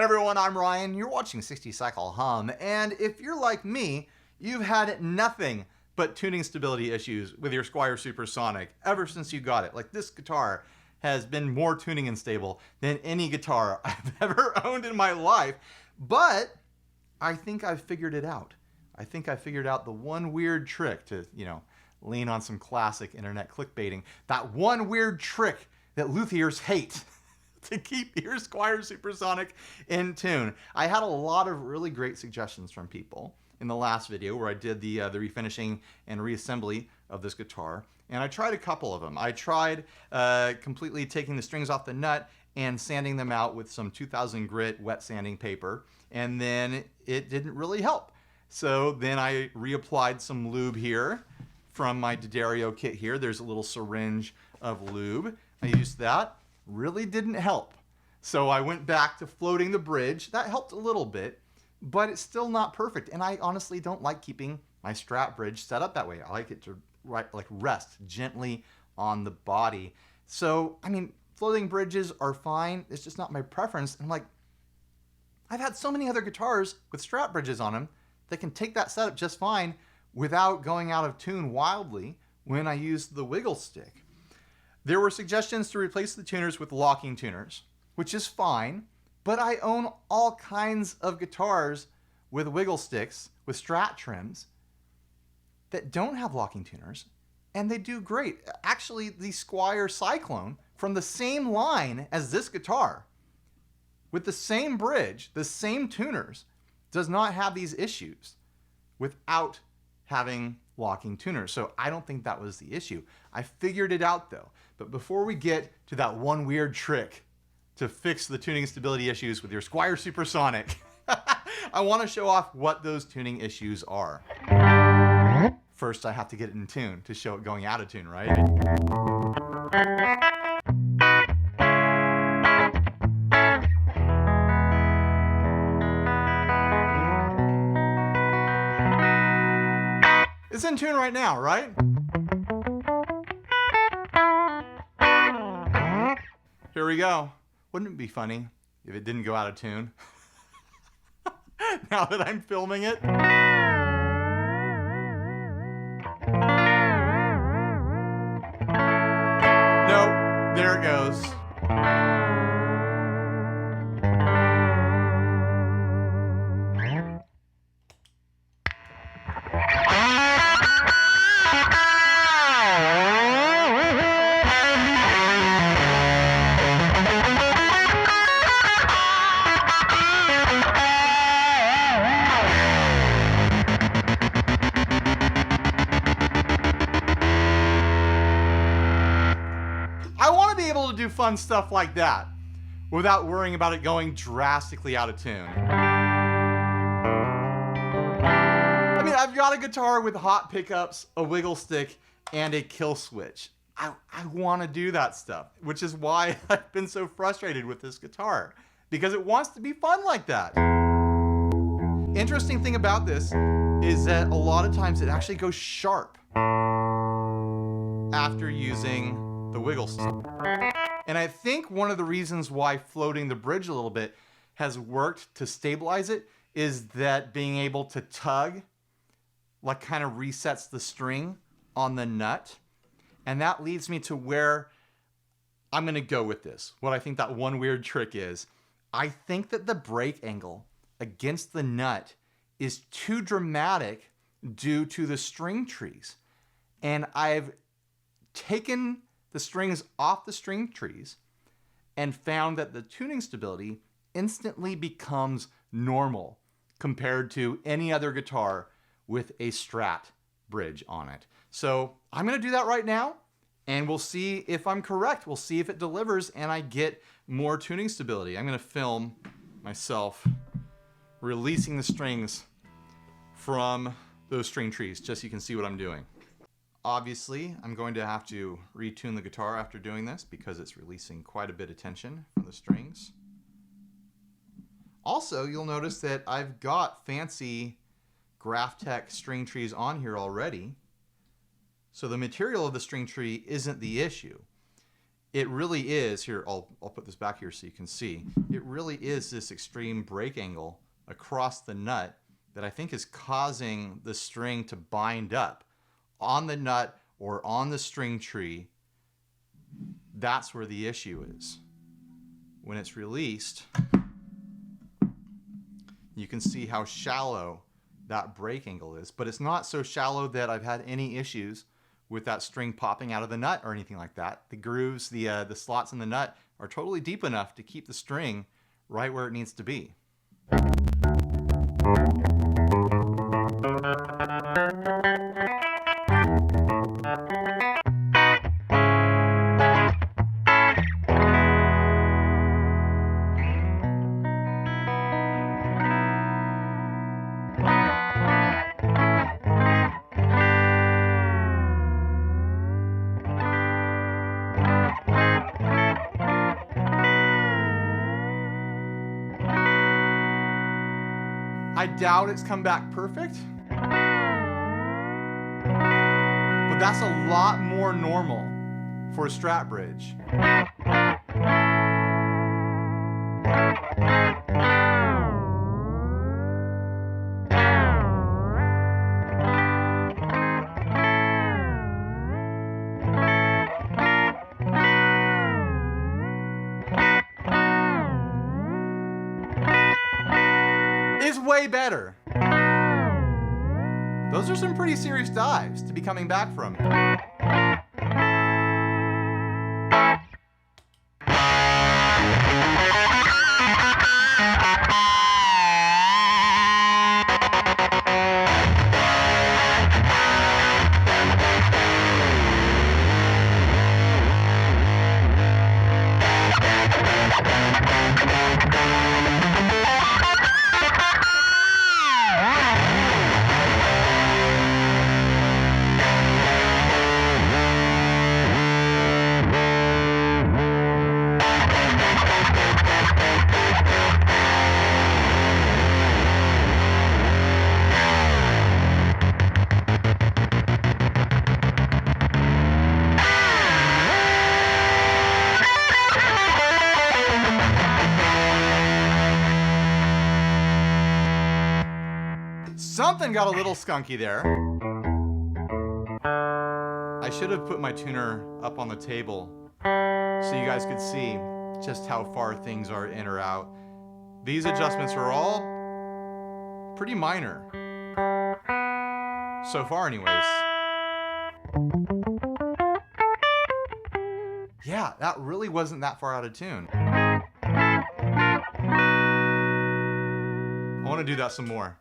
Hey everyone, I'm Ryan. You're watching 60 Cycle Hum, and if you're like me, you've had nothing but tuning stability issues with your Squier Supersonic ever since you got it. Like, this guitar has been more tuning unstable than any guitar I've ever owned in my life. But I think I've figured it out. I think I figured out the one weird trick to, lean on some classic internet clickbaiting. That one weird trick that luthiers hate to keep your Squier Supersonic in tune. I had a lot of really great suggestions from people in the last video where I did the refinishing and reassembly of this guitar, and I tried a couple of them. I tried completely taking the strings off the nut and sanding them out with some 2000 grit wet sanding paper, and then it didn't really help. So then I reapplied some lube here from my D'Addario kit here. There's a little syringe of lube. I used that. Really didn't help. So I went back to floating the bridge. That helped a little bit, but it's still not perfect. And I honestly don't like keeping my Strat bridge set up that way. I like it to rest gently on the body. So, I mean, floating bridges are fine. It's just not my preference. And I've had so many other guitars with Strat bridges on them that can take that setup just fine without going out of tune wildly when I use the wiggle stick. There were suggestions to replace the tuners with locking tuners, which is fine, but I own all kinds of guitars with wiggle sticks, with Strat trims, that don't have locking tuners, and they do great. Actually, the Squier Cyclone, from the same line as this guitar, with the same bridge, the same tuners, does not have these issues without having locking tuners. So I don't think that was the issue. I figured it out though. But before we get to that one weird trick to fix the tuning stability issues with your Squier Supersonic, I want to show off what those tuning issues are. First, I have to get it in tune to show it going out of tune, right? It's in tune right now, right? Here we go. Wouldn't it be funny if it didn't go out of tune? Now that I'm filming it. Nope, there it goes. To do fun stuff like that without worrying about it going drastically out of tune. I mean, I've got a guitar with hot pickups, a wiggle stick, and a kill switch. I want to do that stuff, which is why I've been so frustrated with this guitar, because it wants to be fun like that. Interesting thing about this is that a lot of times it actually goes sharp after using the wiggle stick. And I think one of the reasons why floating the bridge a little bit has worked to stabilize it is that being able to tug kind of resets the string on the nut. And that leads me to where I'm going to go with this. What I think that one weird trick is. I think that the break angle against the nut is too dramatic due to the string trees. And I've taken the strings off the string trees and found that the tuning stability instantly becomes normal compared to any other guitar with a Strat bridge on it. So I'm going to do that right now, and we'll see if I'm correct. We'll see if it delivers and I get more tuning stability. I'm going to film myself releasing the strings from those string trees just so you can see what I'm doing. Obviously, I'm going to have to retune the guitar after doing this because it's releasing quite a bit of tension from the strings. Also, you'll notice that I've got fancy Graphtec string trees on here already. So the material of the string tree isn't the issue. it really is, here, I'll put this back here so you can see, it really is this extreme break angle across the nut that I think is causing the string to bind up on the nut or on the string tree. That's where the issue is. When it's released, you can see how shallow that break angle is, but it's not so shallow that I've had any issues with that string popping out of the nut or anything like that. The grooves, the slots in the nut are totally deep enough to keep the string right where it needs to be. I doubt it's come back perfect, but that's a lot more normal for a Strat bridge. Is way better. Those are some pretty serious dives to be coming back from. Something got a little skunky there. I should have put my tuner up on the table so you guys could see just how far things are in or out. These adjustments are all pretty minor. So far anyways. Yeah, that really wasn't that far out of tune. I want to do that some more.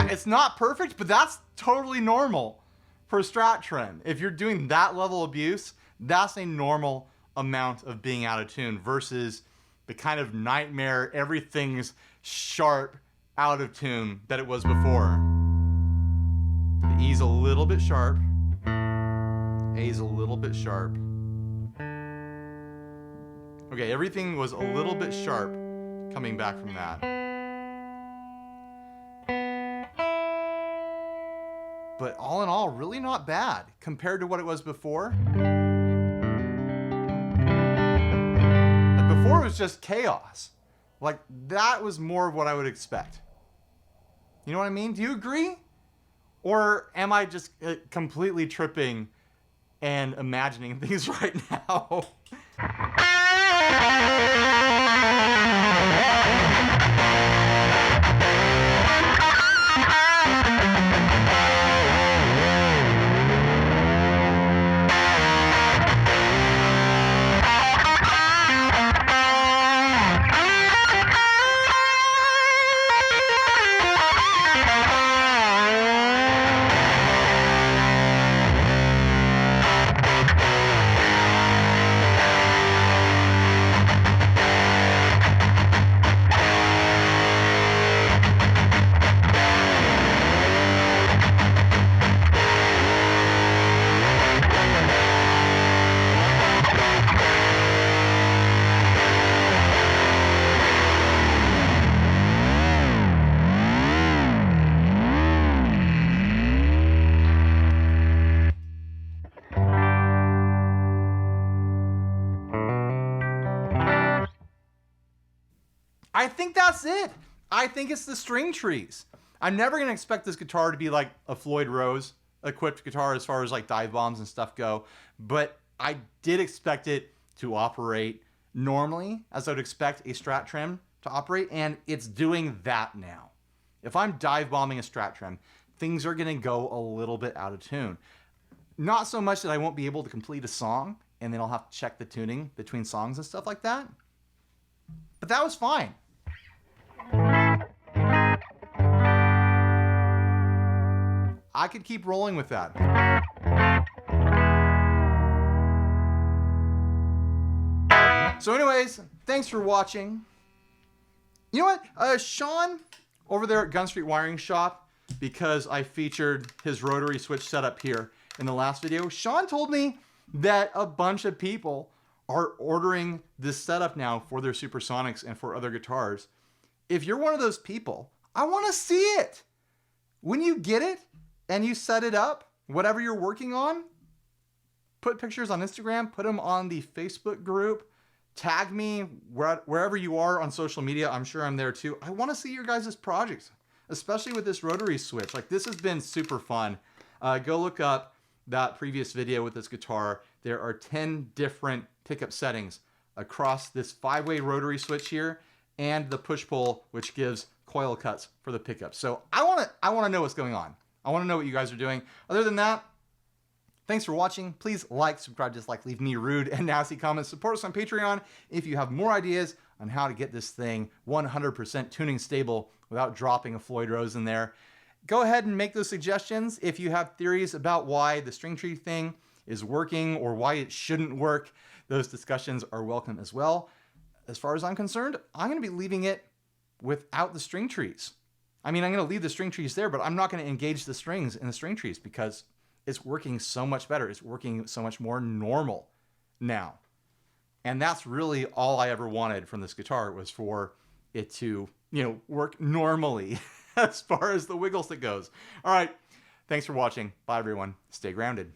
It's not perfect, but that's totally normal for a Strat trem. If you're doing that level of abuse, that's a normal amount of being out of tune versus the kind of nightmare, everything's sharp, out of tune that it was before. The E's a little bit sharp, A's a little bit sharp. Okay, everything was a little bit sharp coming back from that. But all in all, really not bad compared to what it was before. Like before it was just chaos. Like that was more of what I would expect. You know what I mean? Do you agree? Or am I just completely tripping and imagining things right now? I think that's it. I think it's the string trees. I'm never going to expect this guitar to be like a Floyd Rose equipped guitar as far as like dive bombs and stuff go, but I did expect it to operate normally as I would expect a Strat Trim to operate, and it's doing that now. If I'm dive bombing a Strat Trim, things are going to go a little bit out of tune. Not so much that I won't be able to complete a song and then I'll have to check the tuning between songs and stuff like that, but that was fine. I could keep rolling with that. So anyways, thanks for watching. You know what? Sean over there at Gun Street Wiring Shop, because I featured his rotary switch setup here in the last video, Sean told me that a bunch of people are ordering this setup now for their Supersonics and for other guitars. If you're one of those people, I want to see it. When you get it and you set it up, whatever you're working on, put pictures on Instagram, put them on the Facebook group, tag me wherever you are on social media. I'm sure I'm there too. I want to see your guys' projects, especially with this rotary switch. Like, this has been super fun. Go look up that previous video with this guitar. There are 10 different pickup settings across this 5-way rotary switch here, and the push-pull, which gives coil cuts for the pickup. So I want to know what's going on. I want to know what you guys are doing. Other than that, thanks for watching. Please like, subscribe, dislike, leave me rude and nasty comments. Support us on Patreon if you have more ideas on how to get this thing 100% tuning stable without dropping a Floyd Rose in there. Go ahead and make those suggestions. If you have theories about why the string tree thing is working or why it shouldn't work, those discussions are welcome as well. As far as I'm concerned, I'm going to be leaving it without the string trees. I mean, I'm going to leave the string trees there, but I'm not going to engage the strings in the string trees because it's working so much better. It's working so much more normal now. And that's really all I ever wanted from this guitar, was for it to, work normally as far as the wiggle stick goes. All right. Thanks for watching. Bye, everyone. Stay grounded.